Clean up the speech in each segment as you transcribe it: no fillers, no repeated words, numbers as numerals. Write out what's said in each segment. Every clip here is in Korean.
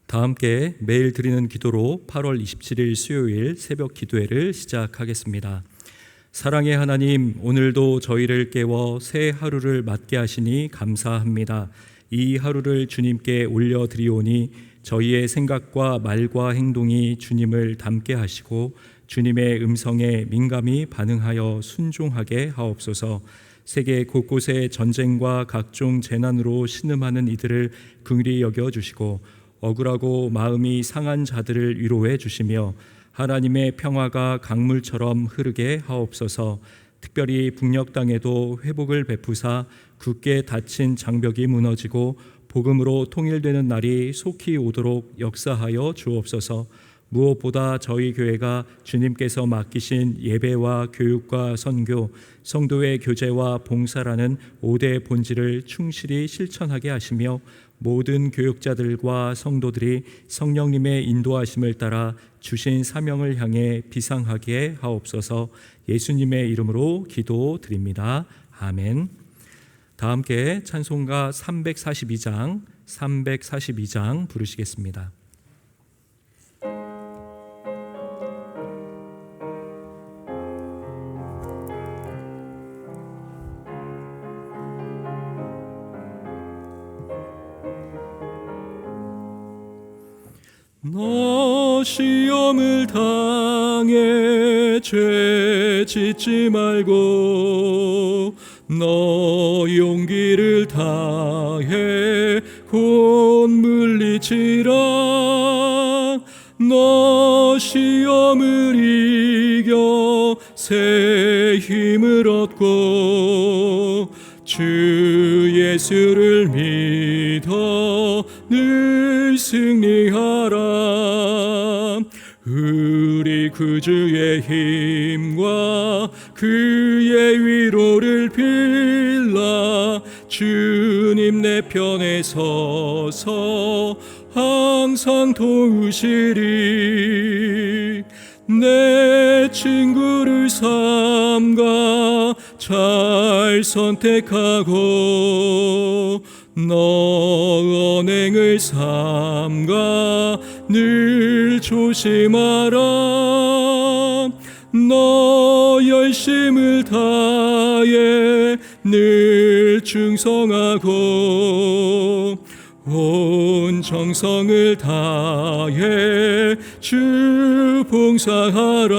다 함께 매일 드리는 기도로 8월 27일 수요일 새벽 기도회를 시작하겠습니다. 사랑의 하나님, 오늘도 저희를 깨워 새 하루를 맞게 하시니 감사합니다. 이 하루를 주님께 올려드리오니 저희의 생각과 말과 행동이 주님을 닮게 하시고 주님의 음성에 민감히 반응하여 순종하게 하옵소서. 세계 곳곳의 전쟁과 각종 재난으로 신음하는 이들을 긍휼히 여겨주시고 억울하고 마음이 상한 자들을 위로해 주시며 하나님의 평화가 강물처럼 흐르게 하옵소서. 특별히 북녘 땅에도 회복을 베푸사 굳게 닫힌 장벽이 무너지고 복음으로 통일되는 날이 속히 오도록 역사하여 주옵소서. 무엇보다 저희 교회가 주님께서 맡기신 예배와 교육과 선교, 성도의 교제와 봉사라는 5대 본질을 충실히 실천하게 하시며 모든 교육자들과 성도들이 성령님의 인도하심을 따라 주신 사명을 향해 비상하게 하옵소서. 예수님의 이름으로 기도드립니다. 아멘. 다 함께 찬송가 342장 부르시겠습니다. 너 시험을 당해 죄 짓지 말고 너 용기를 다해 곧 물리치라. 너 시험을 이겨 새 힘을 얻고 주 예수를 믿어 늘 승리하라. 우리 구주의 힘과 그의 위로를 빌라. 주님 내 편에 서서 항상 도우시리. 내 친구를 삼가 잘 선택하고 너 언행을 삼가 늘 조심하라. 너 열심을 다해 늘 충성하고 온 정성을 다해 주 봉사하라.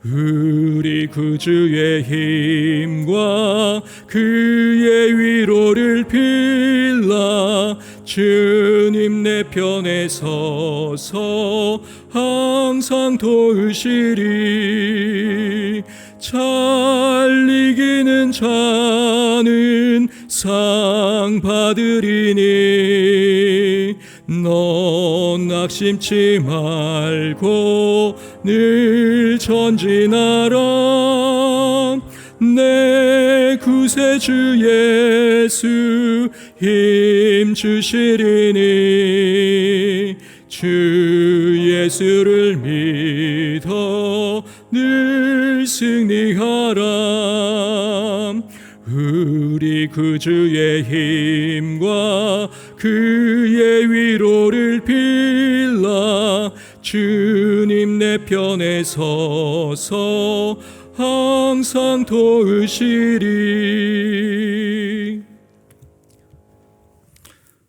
우리 구주의 힘과 그의 위로를 빌라. 주님 내 편에 서서 항상 도우시리. 잘 이기는 자는 상 받으리니 넌 낙심치 말고 늘 전진하라. 내 구세주 예수 힘 주시리니 주 예수를 믿어 늘 승리하라. 우리 구주의 힘과 그의 위로를 빌라. 주님 내 편에 서서 항상 도우시리.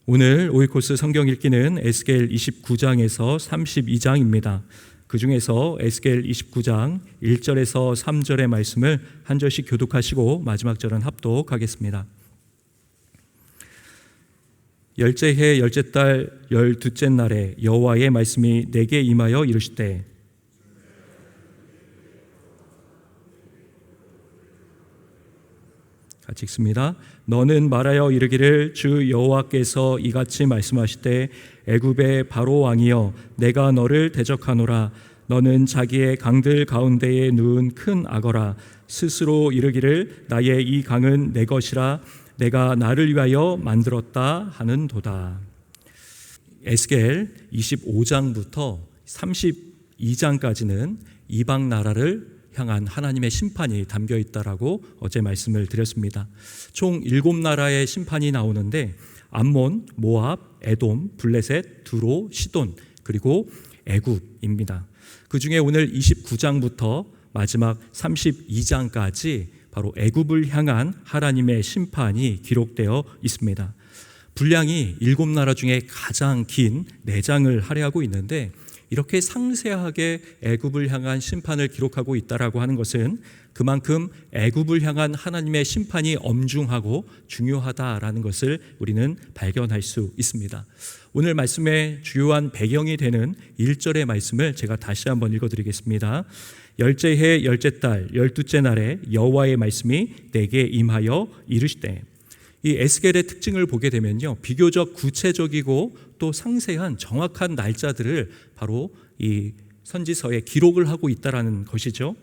오늘 오이코스 성경 읽기는 에스겔 29장에서 32장입니다. 그 중에서 에스겔 29장 1절에서 3절의 말씀을 한 절씩 교독하시고 마지막 절은 합독하겠습니다. 열째 해 열째 달 12째 날에 여호와의 말씀이 내게 임하여 이르시되 같이 읽습니다. 너는 말하여 이르기를 주 여호와께서 이같이 말씀하시되 애굽의 바로 왕이여 내가 너를 대적하노라. 너는 자기의 강들 가운데에 누운 큰 악어라. 스스로 이르기를 나의 이 강은 내 것이라 내가 나를 위하여 만들었다 하는도다. 에스겔 25장부터 32장까지는 이방 나라를 향한 하나님의 심판이 담겨 있다라고 어제 말씀을 드렸습니다. 총 7나라의 심판이 나오는데 암몬, 모압, 에돔, 블레셋, 두로, 시돈, 그리고 애굽입니다. 그 중에 오늘 29장부터 마지막 32장까지 바로 애굽을 향한 하나님의 심판이 기록되어 있습니다. 분량이 7나라 중에 가장 긴 4장을 할애하고 있는데, 이렇게 상세하게 애굽을 향한 심판을 기록하고 있다라고 하는 것은 그만큼 애굽을 향한 하나님의 심판이 엄중하고 중요하다라는 것을 우리는 발견할 수 있습니다. 오늘 말씀의 주요한 배경이 되는 1절의 말씀을 제가 다시 한번 읽어드리겠습니다. 열째 해 열째 달 12째 날에 여호와의 말씀이 내게 임하여 이르시되. 이 에스겔의 특징을 보게 되면요, 비교적 구체적이고 또 상세한 정확한 날짜들을 바로 이 선지서에 기록을 하고 있다라는 것이죠.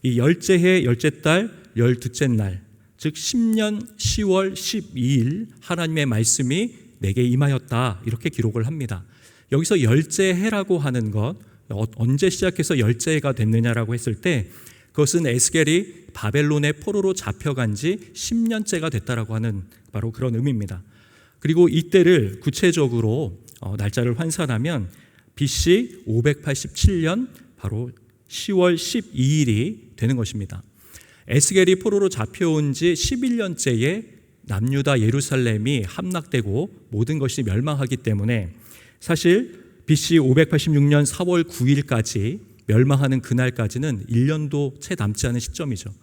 이 열째 해 열째 달 12째 날, 즉 10년 10월 12일 하나님의 말씀이 내게 임하였다, 이렇게 기록을 합니다. 여기서 열째 해라고 하는 것, 언제 시작해서 열째 해가 됐느냐라고 했을 때 그것은 에스겔이 바벨론의 포로로 잡혀간 지 10년째가 됐다라고 하는 바로 그런 의미입니다. 그리고 이때를 구체적으로 날짜를 환산하면 BC 587년 바로 10월 12일이 되는 것입니다. 에스겔이 포로로 잡혀온 지 11년째에 남유다 예루살렘이 함락되고 모든 것이 멸망하기 때문에 사실 BC 586년 4월 9일까지 멸망하는 그날까지는 1년도 채 남지 않은 시점이죠.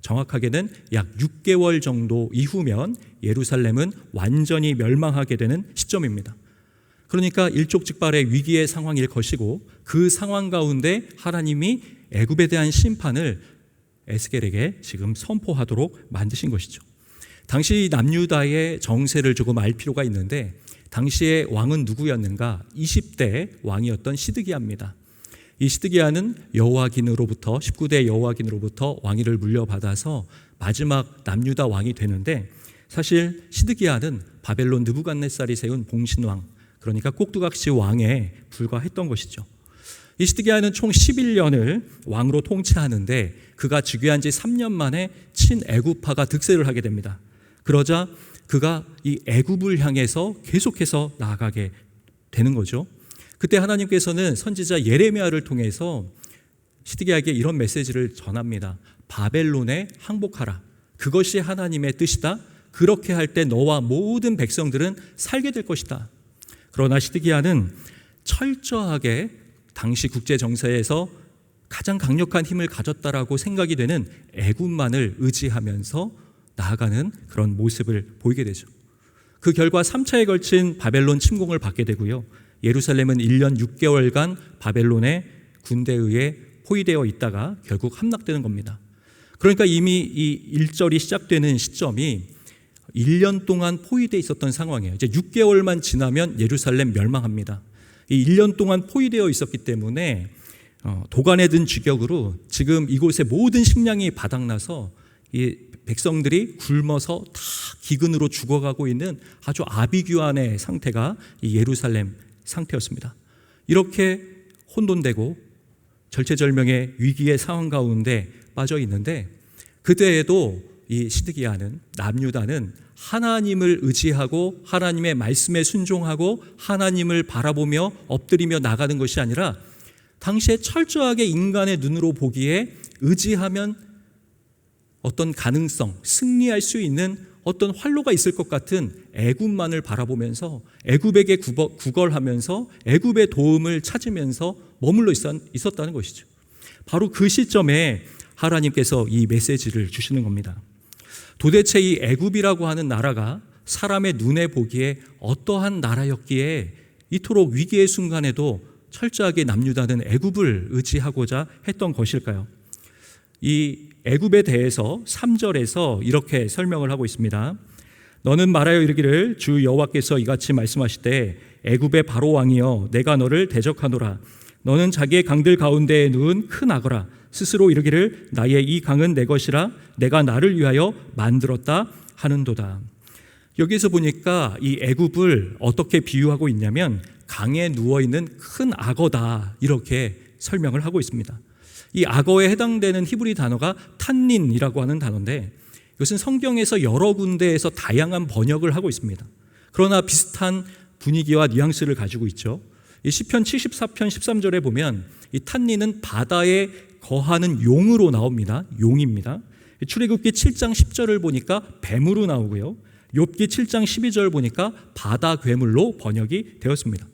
정확하게는 약 6개월 정도 이후면 예루살렘은 완전히 멸망하게 되는 시점입니다. 그러니까 일촉즉발의 위기의 상황일 것이고, 그 상황 가운데 하나님이 애굽에 대한 심판을 에스겔에게 지금 선포하도록 만드신 것이죠. 당시 남유다의 정세를 조금 알 필요가 있는데, 당시의 왕은 누구였는가? 20대 왕이었던 시드기야입니다. 이 시드기야는 여호와긴으로부터 19대 여호와긴으로부터 왕위를 물려받아서 마지막 남유다 왕이 되는데, 사실 시드기야는 바벨론 느부갓네살이 세운 봉신왕, 그러니까 꼭두각시 왕에 불과했던 것이죠. 이 시드기야는 총 11년을 왕으로 통치하는데 그가 즉위한 지 3년 만에 친애굽파가 득세를 하게 됩니다. 그러자 그가 이 애굽을 향해서 계속해서 나아가게 되는 거죠. 그때 하나님께서는 선지자 예레미야를 통해서 시드기야에게 이런 메시지를 전합니다. 바벨론에 항복하라. 그것이 하나님의 뜻이다. 그렇게 할 때 너와 모든 백성들은 살게 될 것이다. 그러나 시드기야는 철저하게 당시 국제 정세에서 가장 강력한 힘을 가졌다라고 생각이 되는 애굽만을 의지하면서 나아가는 그런 모습을 보이게 되죠. 그 결과 3차에 걸친 바벨론 침공을 받게 되고요. 예루살렘은 1년 6개월간 바벨론의 군대에 의해 포위되어 있다가 결국 함락되는 겁니다. 그러니까 이미 이 1절이 시작되는 시점이 1년 동안 포위되어 있었던 상황이에요. 이제 6개월만 지나면 예루살렘 멸망합니다. 이 1년 동안 포위되어 있었기 때문에 도간에 든 주격으로 지금 이곳의 모든 식량이 바닥나서 이 백성들이 굶어서 다 기근으로 죽어가고 있는 아주 아비규환의 상태가 이 예루살렘 상태였습니다. 이렇게 혼돈되고 절체절명의 위기의 상황 가운데 빠져 있는데, 그때에도 이 시드기야는, 남유다는 하나님을 의지하고 하나님의 말씀에 순종하고 하나님을 바라보며 엎드리며 나가는 것이 아니라 당시에 철저하게 인간의 눈으로 보기에 의지하면 어떤 가능성, 승리할 수 있는 어떤 활로가 있을 것 같은 애굽만을 바라보면서 애굽에게 구걸하면서 애굽의 도움을 찾으면서 머물러 있었다는 것이죠. 바로 그 시점에 하나님께서 이 메시지를 주시는 겁니다. 도대체 이 애굽이라고 하는 나라가 사람의 눈에 보기에 어떠한 나라였기에 이토록 위기의 순간에도 철저하게 남유다는 애굽을 의지하고자 했던 것일까요? 이 애굽에 대해서 3절에서 이렇게 설명을 하고 있습니다. 너는 말하여 이르기를 주 여호와께서 이같이 말씀하시되 애굽의 바로 왕이여 내가 너를 대적하노라. 너는 자기의 강들 가운데에 누운 큰 악어라. 스스로 이르기를 나의 이 강은 내 것이라 내가 나를 위하여 만들었다 하는도다. 여기서 보니까 이 애굽을 어떻게 비유하고 있냐면 강에 누워있는 큰 악어다, 이렇게 설명을 하고 있습니다. 이 악어에 해당되는 히브리 단어가 탄닌이라고 하는 단어인데, 이것은 성경에서 여러 군데에서 다양한 번역을 하고 있습니다. 그러나 비슷한 분위기와 뉘앙스를 가지고 있죠. 이 시편 74편 13절에 보면 이 탄닌은 바다에 거하는 용으로 나옵니다. 용입니다. 출애굽기 7장 10절을 보니까 뱀으로 나오고요. 욥기 7장 12절 보니까 바다 괴물로 번역이 되었습니다.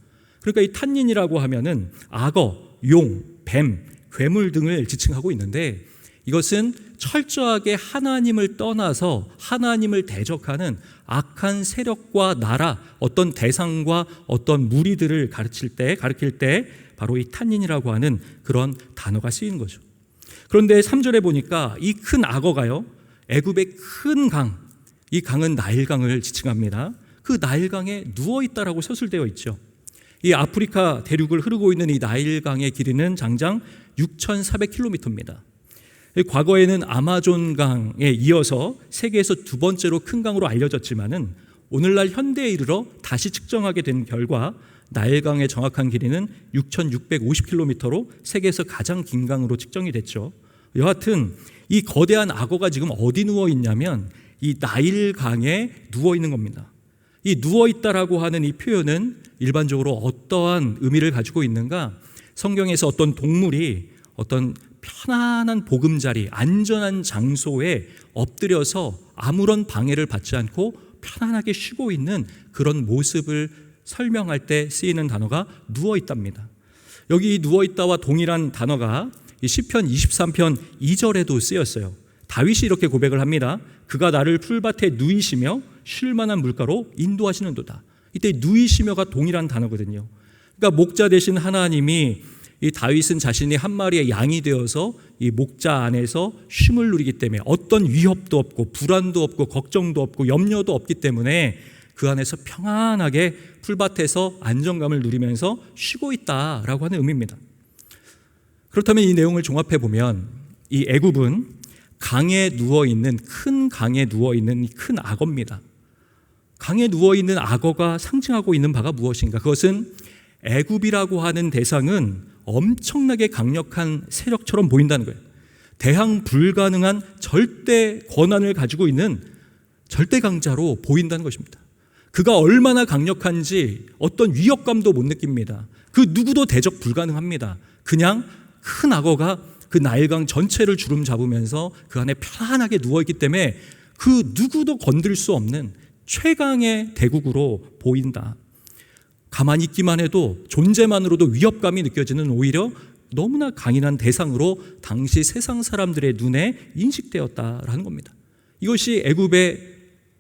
그러니까 이 탄닌이라고 하면은 악어, 용, 뱀, 괴물 등을 지칭하고 있는데 이것은 철저하게 하나님을 떠나서 하나님을 대적하는 악한 세력과 나라, 어떤 대상과 어떤 무리들을 가르칠 때 바로 이 탄닌이라고 하는 그런 단어가 쓰이는 거죠. 그런데 3절에 보니까 이 큰 악어가요, 애굽의 큰 강, 이 강은 나일강을 지칭합니다. 그 나일강에 누워있다라고 서술되어 있죠. 이 아프리카 대륙을 흐르고 있는 이 나일강의 길이는 장장 6,400km입니다. 과거에는 아마존강에 이어서 세계에서 두 번째로 큰 강으로 알려졌지만은 오늘날 현대에 이르러 다시 측정하게 된 결과 나일강의 정확한 길이는 6,650km로 세계에서 가장 긴 강으로 측정이 됐죠. 여하튼 이 거대한 악어가 지금 어디 누워 있냐면 이 나일강에 누워 있는 겁니다. 이 누워 있다라고 하는 이 표현은 일반적으로 어떠한 의미를 가지고 있는가? 성경에서 어떤 동물이 어떤 편안한 보금자리, 안전한 장소에 엎드려서 아무런 방해를 받지 않고 편안하게 쉬고 있는 그런 모습을 설명할 때 쓰이는 단어가 누워있답니다. 여기 누워있다와 동일한 단어가 이 시편 23편 2절에도 쓰였어요. 다윗이 이렇게 고백을 합니다. 그가 나를 풀밭에 누이시며 쉴만한 물가로 인도하시는도다. 이때 누이시며가 동일한 단어거든요. 그러니까 목자 되신 하나님이 이 다윗은 자신이 한 마리의 양이 되어서 이 목자 안에서 쉼을 누리기 때문에 어떤 위협도 없고 불안도 없고 걱정도 없고 염려도 없기 때문에 그 안에서 평안하게 풀밭에서 안정감을 누리면서 쉬고 있다라고 하는 의미입니다. 그렇다면 이 내용을 종합해 보면 이 애굽은 강에 누워있는, 큰 강에 누워있는 큰 악어입니다. 강에 누워있는 악어가 상징하고 있는 바가 무엇인가? 그것은 애굽이라고 하는 대상은 엄청나게 강력한 세력처럼 보인다는 거예요. 대항 불가능한 절대 권한을 가지고 있는 절대 강자로 보인다는 것입니다. 그가 얼마나 강력한지 어떤 위협감도 못 느낍니다. 그 누구도 대적 불가능합니다. 그냥 큰 악어가 그 나일강 전체를 주름 잡으면서 그 안에 편안하게 누워있기 때문에 그 누구도 건들 수 없는 최강의 대국으로 보인다. 가만히 있기만 해도 존재만으로도 위협감이 느껴지는 오히려 너무나 강인한 대상으로 당시 세상 사람들의 눈에 인식되었다라는 겁니다. 이것이 애굽의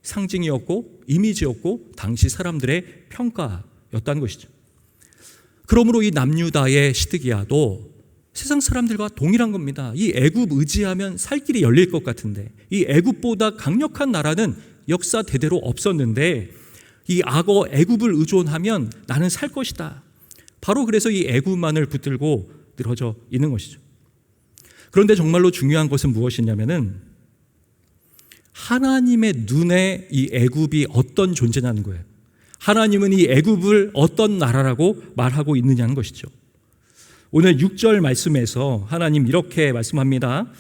상징이었고 이미지였고 당시 사람들의 평가였다는 것이죠. 그러므로 이 남유다의 시드기야도 세상 사람들과 동일한 겁니다. 이 애굽 의지하면 살 길이 열릴 것 같은데 이 애굽보다 강력한 나라는 역사 대대로 없었는데 이 악어 애굽을 의존하면 나는 살 것이다. 바로 그래서 이 애굽만을 붙들고 늘어져 있는 것이죠. 그런데 정말로 중요한 것은 무엇이냐면은 하나님의 눈에 이 애굽이 어떤 존재냐는 거예요. 하나님은 이 애굽을 어떤 나라라고 말하고 있느냐는 것이죠. 오늘 6절 말씀에서 하나님 이렇게 말씀합니다.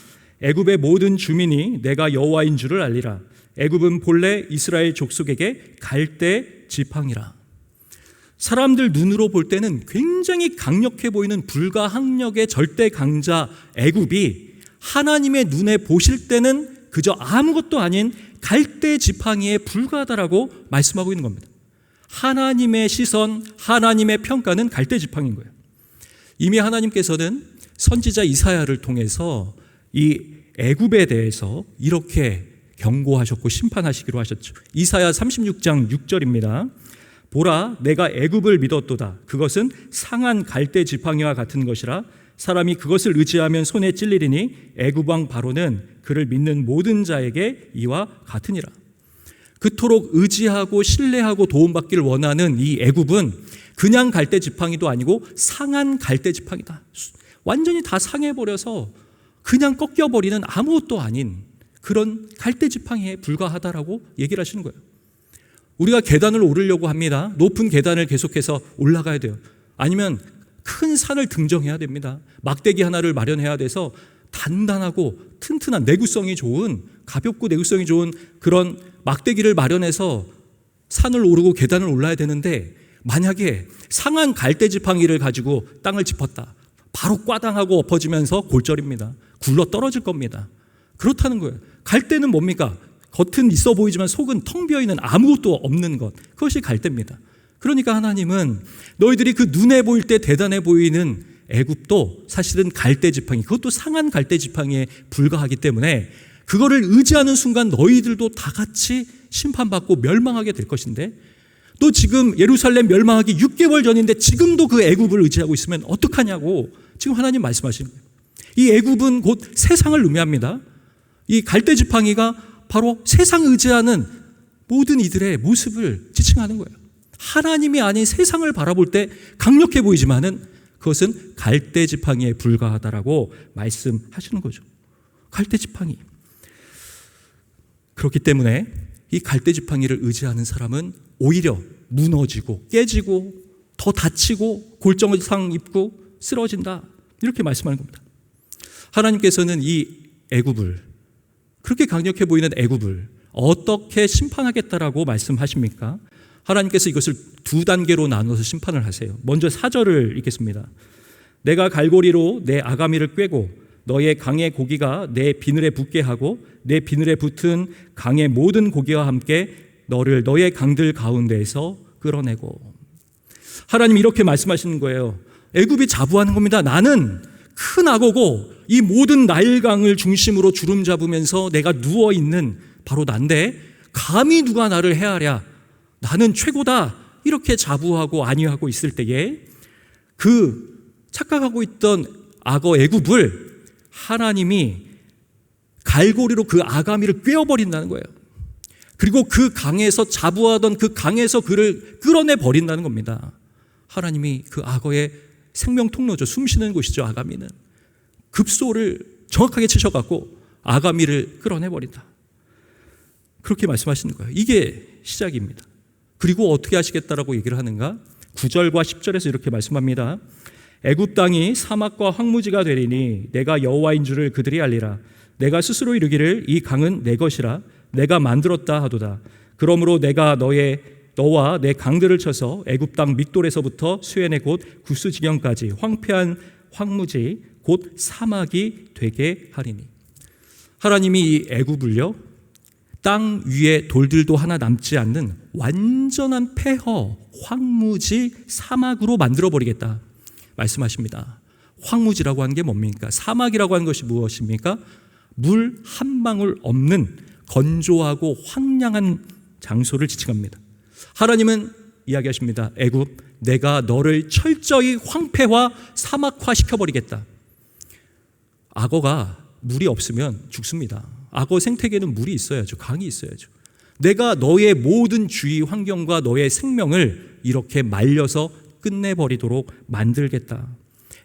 애굽의 모든 주민이 내가 여호와인 줄을 알리라. 애굽은 본래 이스라엘 족속에게 갈대 지팡이라. 사람들 눈으로 볼 때는 굉장히 강력해 보이는 불가항력의 절대 강자 애굽이 하나님의 눈에 보실 때는 그저 아무것도 아닌 갈대 지팡이에 불과하다라고 말씀하고 있는 겁니다. 하나님의 시선, 하나님의 평가는 갈대 지팡이인 거예요. 이미 하나님께서는 선지자 이사야를 통해서 이 애굽에 대해서 이렇게 경고하셨고 심판하시기로 하셨죠. 이사야 36장 6절입니다. 보라, 내가 애굽을 믿었도다. 그것은 상한 갈대 지팡이와 같은 것이라. 사람이 그것을 의지하면 손에 찔리리니 애굽 왕 바로는 그를 믿는 모든 자에게 이와 같으니라. 그토록 의지하고 신뢰하고 도움받기를 원하는 이 애굽은 그냥 갈대 지팡이도 아니고 상한 갈대 지팡이다. 완전히 다 상해버려서 그냥 꺾여버리는 아무것도 아닌 그런 갈대 지팡이에 불과하다라고 얘기를 하시는 거예요. 우리가 계단을 오르려고 합니다. 높은 계단을 계속해서 올라가야 돼요. 아니면 큰 산을 등정해야 됩니다. 막대기 하나를 마련해야 돼서 단단하고 튼튼한 내구성이 좋은, 가볍고 내구성이 좋은 그런 막대기를 마련해서 산을 오르고 계단을 올라야 되는데 만약에 상한 갈대 지팡이를 가지고 땅을 짚었다. 바로 꽈당하고 엎어지면서 골절입니다. 굴러 떨어질 겁니다. 그렇다는 거예요. 갈대는 뭡니까? 겉은 있어 보이지만 속은 텅 비어있는 아무것도 없는 것. 그것이 갈대입니다. 그러니까 하나님은 너희들이 그 눈에 보일 때 대단해 보이는 애굽도 사실은 갈대 지팡이, 그것도 상한 갈대 지팡이에 불과하기 때문에 그거를 의지하는 순간 너희들도 다 같이 심판받고 멸망하게 될 것인데, 또 지금 예루살렘 멸망하기 6개월 전인데 지금도 그 애굽을 의지하고 있으면 어떡하냐고 지금 하나님 말씀하시는 거예요. 이 애굽은 곧 세상을 의미합니다. 이 갈대 지팡이가 바로 세상 의지하는 모든 이들의 모습을 지칭하는 거예요. 하나님이 아닌 세상을 바라볼 때 강력해 보이지만은 그것은 갈대 지팡이에 불과하다라고 말씀하시는 거죠. 갈대 지팡이. 그렇기 때문에 이 갈대 지팡이를 의지하는 사람은 오히려 무너지고 깨지고 더 다치고 골정상 입고 쓰러진다, 이렇게 말씀하는 겁니다. 하나님께서는 이 애굽을, 그렇게 강력해 보이는 애굽을 어떻게 심판하겠다라고 말씀하십니까? 하나님께서 이것을 두 단계로 나눠서 심판을 하세요. 먼저 4절을 읽겠습니다. 내가 갈고리로 내 아가미를 꿰고 너의 강의 고기가 내 비늘에 붙게 하고 내 비늘에 붙은 강의 모든 고기와 함께 너를 너의 강들 가운데에서 끌어내고. 하나님 이렇게 말씀하시는 거예요. 애굽이 자부하는 겁니다. 나는 큰 악어고 이 모든 나일강을 중심으로 주름 잡으면서 내가 누워있는 바로 난데 감히 누가 나를 해하랴, 나는 최고다, 이렇게 자부하고 안위하고 있을 때에 그 착각하고 있던 악어 애굽을 하나님이 갈고리로 그 아가미를 꿰어버린다는 거예요. 그리고 그 강에서 자부하던 그 강에서 그를 끌어내 버린다는 겁니다. 하나님이 그 악어의 생명 통로죠. 숨쉬는 곳이죠. 아가미는 급소를 정확하게 치셔갖고 아가미를 끌어내 버린다, 그렇게 말씀하시는 거예요. 이게 시작입니다. 그리고 어떻게 하시겠다라고 얘기를 하는가? 9절과 10절에서 이렇게 말씀합니다. 애굽 땅이 사막과 황무지가 되리니 내가 여호와인 줄을 그들이 알리라. 내가 스스로 이르기를 이 강은 내 것이라 내가 만들었다 하도다. 그러므로 내가 너와 내 강들을 쳐서 애굽 땅 믹돌에서부터 수엔의 곧 구스 지경까지 황폐한 황무지 곧 사막이 되게 하리니. 하나님이 이 애굽을요, 땅 위에 돌들도 하나 남지 않는 완전한 폐허 황무지 사막으로 만들어버리겠다 말씀하십니다. 황무지라고 하는 게 뭡니까? 사막이라고 하는 것이 무엇입니까? 물 한 방울 없는 건조하고 황량한 장소를 지칭합니다. 하나님은 이야기하십니다. 애굽, 내가 너를 철저히 황폐화 사막화 시켜버리겠다. 악어가 물이 없으면 죽습니다. 악어 생태계는 물이 있어야죠. 강이 있어야죠. 내가 너의 모든 주위 환경과 너의 생명을 이렇게 말려서 끝내버리도록 만들겠다.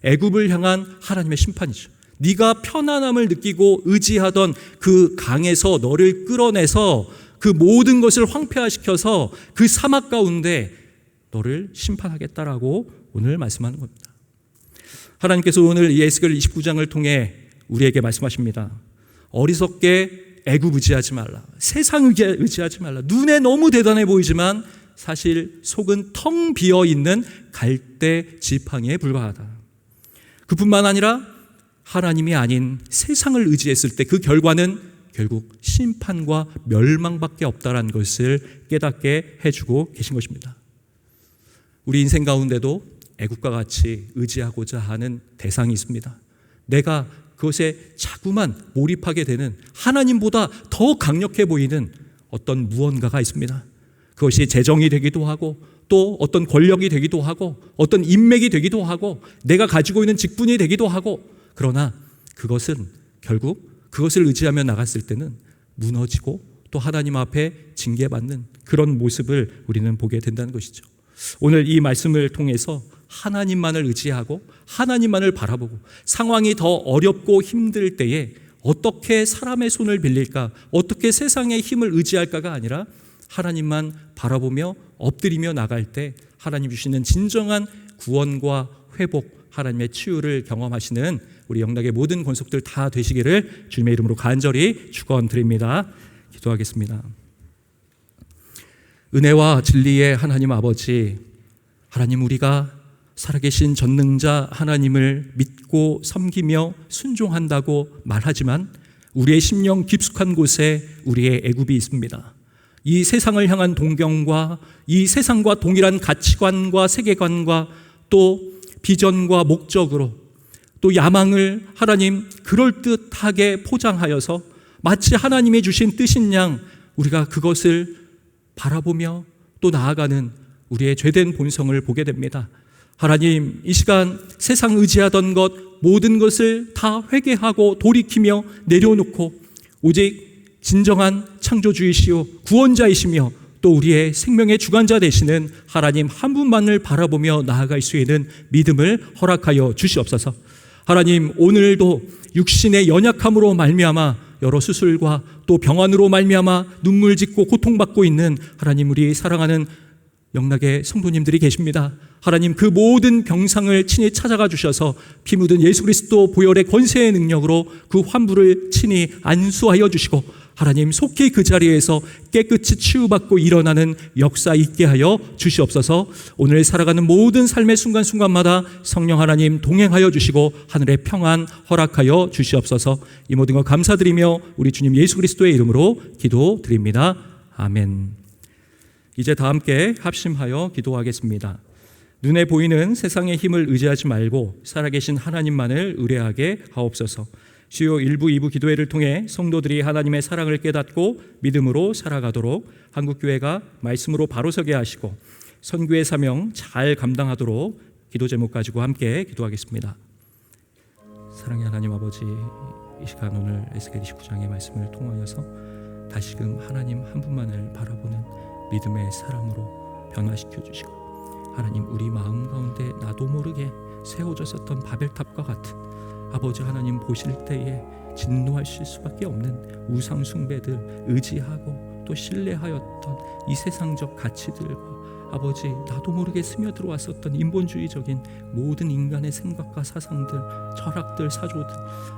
애굽을 향한 하나님의 심판이죠. 네가 편안함을 느끼고 의지하던 그 강에서 너를 끌어내서 그 모든 것을 황폐화시켜서 그 사막 가운데 너를 심판하겠다라고 오늘 말씀하는 겁니다. 하나님께서 오늘 이 에스겔 29장을 통해 우리에게 말씀하십니다. 어리석게 애굽 의지하지 말라. 세상 의지하지 말라. 눈에 너무 대단해 보이지만 사실 속은 텅 비어있는 갈대 지팡이에 불과하다. 그뿐만 아니라 하나님이 아닌 세상을 의지했을 때 그 결과는 결국 심판과 멸망밖에 없다는 것을 깨닫게 해주고 계신 것입니다. 우리 인생 가운데도 애굽과 같이 의지하고자 하는 대상이 있습니다. 내가 그것에 자꾸만 몰입하게 되는 하나님보다 더 강력해 보이는 어떤 무언가가 있습니다. 그것이 재정이 되기도 하고 또 어떤 권력이 되기도 하고 어떤 인맥이 되기도 하고 내가 가지고 있는 직분이 되기도 하고, 그러나 그것은 결국 그것을 의지하며 나갔을 때는 무너지고 또 하나님 앞에 징계받는 그런 모습을 우리는 보게 된다는 것이죠. 오늘 이 말씀을 통해서 하나님만을 의지하고 하나님만을 바라보고 상황이 더 어렵고 힘들 때에 어떻게 사람의 손을 빌릴까, 어떻게 세상의 힘을 의지할까가 아니라 하나님만 바라보며 엎드리며 나갈 때 하나님 주시는 진정한 구원과 회복, 하나님의 치유를 경험하시는 우리 영락의 모든 권속들 다 되시기를 주님의 이름으로 간절히 축원드립니다. 기도하겠습니다. 은혜와 진리의 하나님 아버지, 하나님, 우리가 살아계신 전능자 하나님을 믿고 섬기며 순종한다고 말하지만 우리의 심령 깊숙한 곳에 우리의 애굽이 있습니다. 이 세상을 향한 동경과 이 세상과 동일한 가치관과 세계관과 또 비전과 목적으로 또 야망을 하나님 그럴듯하게 포장하여서 마치 하나님이 주신 뜻인 양 우리가 그것을 바라보며 또 나아가는 우리의 죄된 본성을 보게 됩니다. 하나님, 이 시간 세상 의지하던 것 모든 것을 다 회개하고 돌이키며 내려놓고 오직 진정한 창조주이시오 구원자이시며 또 우리의 생명의 주관자 되시는 하나님 한 분만을 바라보며 나아갈 수 있는 믿음을 허락하여 주시옵소서. 하나님, 오늘도 육신의 연약함으로 말미암아 여러 수술과 또 병환으로 말미암아 눈물 짓고 고통받고 있는 하나님, 우리 사랑하는 영락의 성도님들이 계십니다. 하나님, 그 모든 병상을 친히 찾아가 주셔서 피 묻은 예수 그리스도 보혈의 권세의 능력으로 그 환부를 친히 안수하여 주시고 하나님, 속히 그 자리에서 깨끗이 치유받고 일어나는 역사 있게 하여 주시옵소서. 오늘 살아가는 모든 삶의 순간순간마다 성령 하나님 동행하여 주시고 하늘의 평안 허락하여 주시옵소서. 이 모든 것 감사드리며 우리 주님 예수 그리스도의 이름으로 기도드립니다. 아멘. 이제 다 함께 합심하여 기도하겠습니다. 눈에 보이는 세상의 힘을 의지하지 말고 살아계신 하나님만을 의뢰하게 하옵소서. 주요 1부, 2부 기도회를 통해 성도들이 하나님의 사랑을 깨닫고 믿음으로 살아가도록 한국교회가 말씀으로 바로서게 하시고 선교의 사명 잘 감당하도록 기도 제목 가지고 함께 기도하겠습니다. 사랑의 하나님 아버지, 이 시간 오늘 에스겔 29장의 말씀을 통하여서 다시금 하나님 한 분만을 바라보는 믿음의 사람으로 변화시켜 주시고 하나님, 우리 마음 가운데 나도 모르게 세워졌었던 바벨탑과 같은 아버지 하나님 보실 때에 진노하실 수밖에 없는 우상 숭배들 의지하고 또 신뢰하였던 이 세상적 가치들과 아버지 나도 모르게 스며들어왔었던 인본주의적인 모든 인간의 생각과 사상들, 철학들, 사조들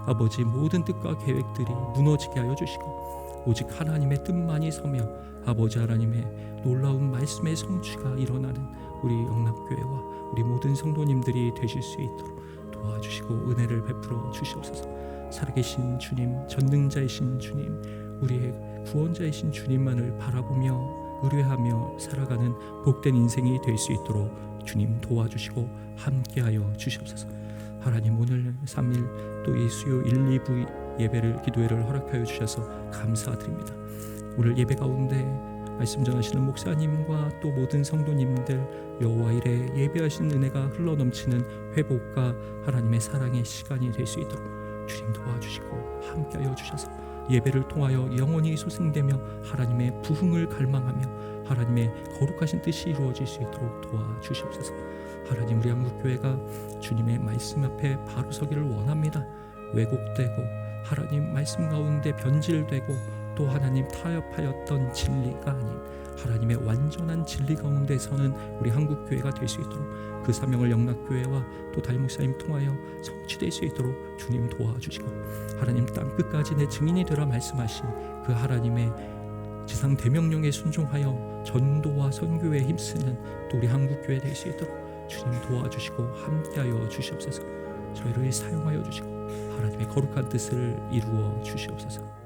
아버지 모든 뜻과 계획들이 무너지게 하여 주시고 오직 하나님의 뜻만이 서며 아버지 하나님의 놀라운 말씀의 성취가 일어나는 우리 영락교회와 우리 모든 성도님들이 되실 수 있도록 도와주시고 은혜를 베풀어 주시옵소서. 살아계신 주님, 전능자이신 주님, 우리의 구원자이신 주님만을 바라보며 의뢰하며 살아가는 복된 인생이 될 수 있도록 주님 도와주시고 함께하여 주시옵소서. 하나님, 오늘 3일 또 이 수요 1, 2부 예배를 기도회를 허락하여 주셔서 감사드립니다. 오늘 예배 가운데 말씀 전하시는 목사님과 또 모든 성도님들 여호와 이래 예배하신 은혜가 흘러넘치는 회복과 하나님의 사랑의 시간이 될 수 있도록 주님 도와주시고 함께하여 주셔서 예배를 통하여 영원히 소생되며 하나님의 부흥을 갈망하며 하나님의 거룩하신 뜻이 이루어질 수 있도록 도와주시옵소서. 하나님, 우리 한국교회가 주님의 말씀 앞에 바로 서기를 원합니다. 왜곡되고 하나님 말씀 가운데 변질되고 또 하나님 타협하였던 진리가 아닌 하나님의 완전한 진리 가운데서는 우리 한국교회가 될 수 있도록 그 사명을 영락교회와 또 담임 목사님 통하여 성취될 수 있도록 주님 도와주시고 하나님 땅 끝까지 내 증인이 되라 말씀하신 그 하나님의 지상 대명령에 순종하여 전도와 선교에 힘쓰는 또 우리 한국교회 될 수 있도록 주님 도와주시고 함께하여 주시옵소서. 저희를 사용하여 주시고 하나님의 거룩한 뜻을 이루어 주시옵소서.